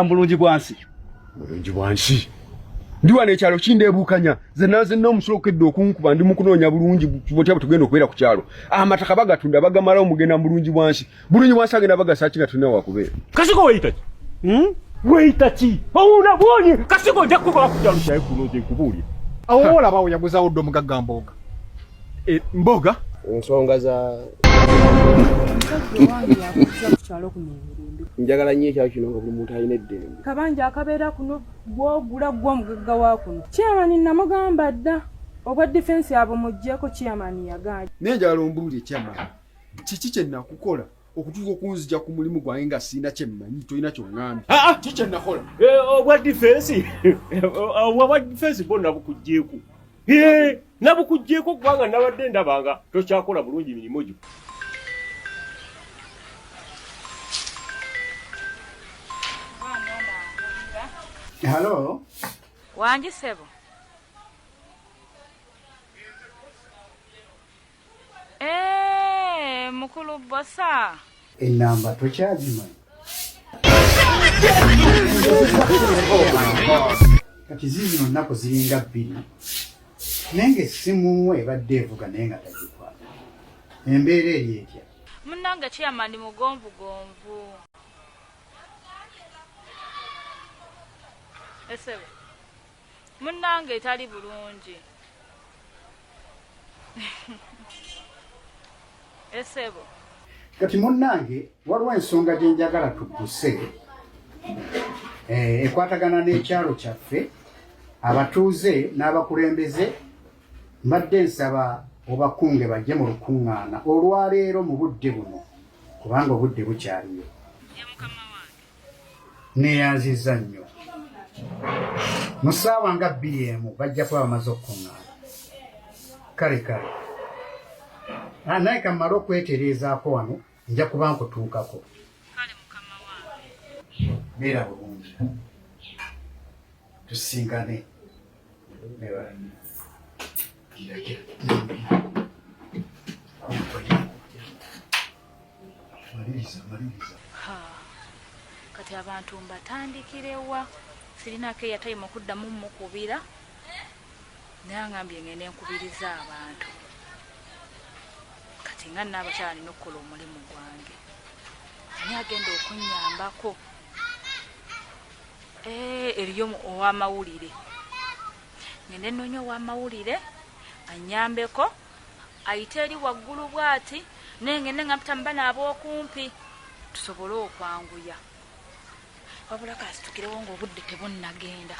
Mulungi bwansi. Mulungi bwansi. Ndiwa ne kyalo kindeebukanya. Zenaze no musokedde okunkuba ndi mukunoonya bulungi botya tugenda okubeera ku kyalo. Amataka bagatunda bagamala omugenda mulungi bwansi. Bulungi bwansi agenda bagasaki gatunda wakubeera. Kasiko weita ki? Weita ki? Awuna bwoni kasiko nja kukola ku kyalo kyaye kulungi nkubuli. Awo ola bawo yaguza oddo mugagga mboga. Mboga? Ensonga za njagala nnyo ekyalo kino nga buli muntu alina eddembe. Kabanja akabeera kuno gw'ogula gw'omugagga wa kuno. Chairman namugamba dda obwa defense abo muggyeko chairman yaganja. Nenjala ombuulire chairman. Kiki kye nakukola okutuuka okunzija ku mulimu gwange nga sina kye mmanyi tolina ky'oŋŋambye. Kiki kye nakola? Obwa defense. Obwa defense bonna bukuggyeko. Nabukuggyeko kubanga nabadde ndabanga tokyakola bulungi emirimu gyo. Hello. Wanji sebo. Mukulu bossa. Enamba tokyagimanyi. Kati zino nnaku ziringa bbiri. Nenge essimu ebadde evuga naye nga tagikwata. Embeera eri etya? Munnange chairman mugonvu gonvu. Esebo. Munnange etali bulungi. Esebo. Kati munnange waliwo ensonga gye njagala tugguse ekwatagana n'ekyalo kyaffe abatuuze n'abakulembeze mbadde nsaba obakunge bajje mu lukuŋŋaana olwaleero mu budde buno kubanga obudde bukyaliyo. Neeyanziza nnyo. Mu ssaawa nga 2 bajja kuba bamaze okukuŋŋaana. Kale naye kamala okwetereezaako wano nja kuba nkutuukako. Kale mukama wange. Beera bulungi. Tusinkane. Maliriza. Kati abantu mbatandikirewa sirinako eyatayima okuddamu mukubira naye angambye ngende nkubiriza abantu kati nga naabakyala nina okukola omulimu gwange ani agenda okunnyambako eriyo ow'amawulire ngende nnoonya ow'amawulire annyambeko ayite eri waggulu bw'ati naye ngende nga mpita mubana ab'okumpi tusobole okwanguya wabula kasitukirewo ng'obudde tebunnagenda.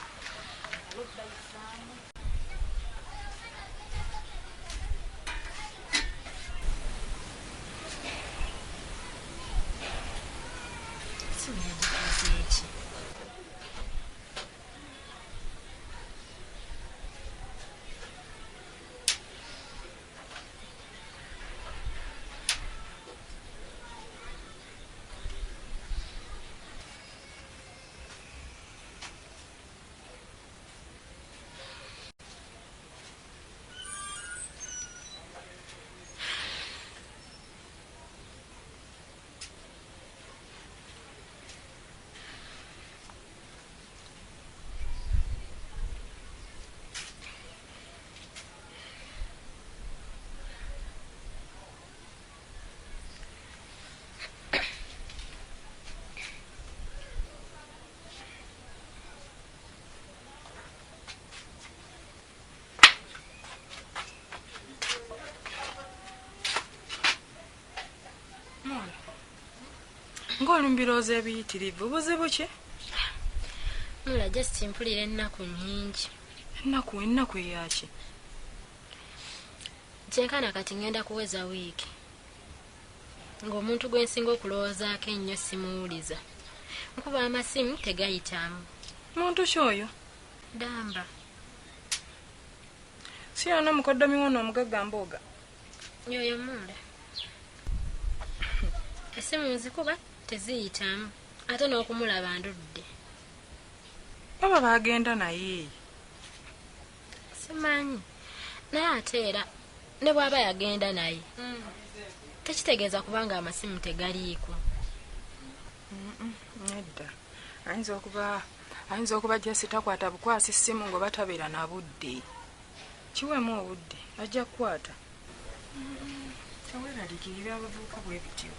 Ng'olumbirooza ebiyitirivu buzibu ki? Mula just mpulira ennaku nnyingi. Ennaku eyaki? Kyenkana kati ngenda kuweza wiiki. Ng'omuntu gwe nsinga okulowoozaako ennyo simuwuliza. Nkuba amasimu tegayitamu. Muntu ki oyo? Damba. Si yonna mukoddomi wono omugagga mboga? Yoyo munda. Essimu nzikuba teziyitamu ate n'okumulaba ndudde. Baba bagenda naye. Simanyi naye ate era ne bw'aba yagenda naye tekitegeeza kubanga amasimu tegaliiko. Nedda ayinza okuba jasi takwata bukwasi ssimu ngo batabeera na budde kiwemu obudde ajja kukwata teweeralikirira abavubuka bwe bityo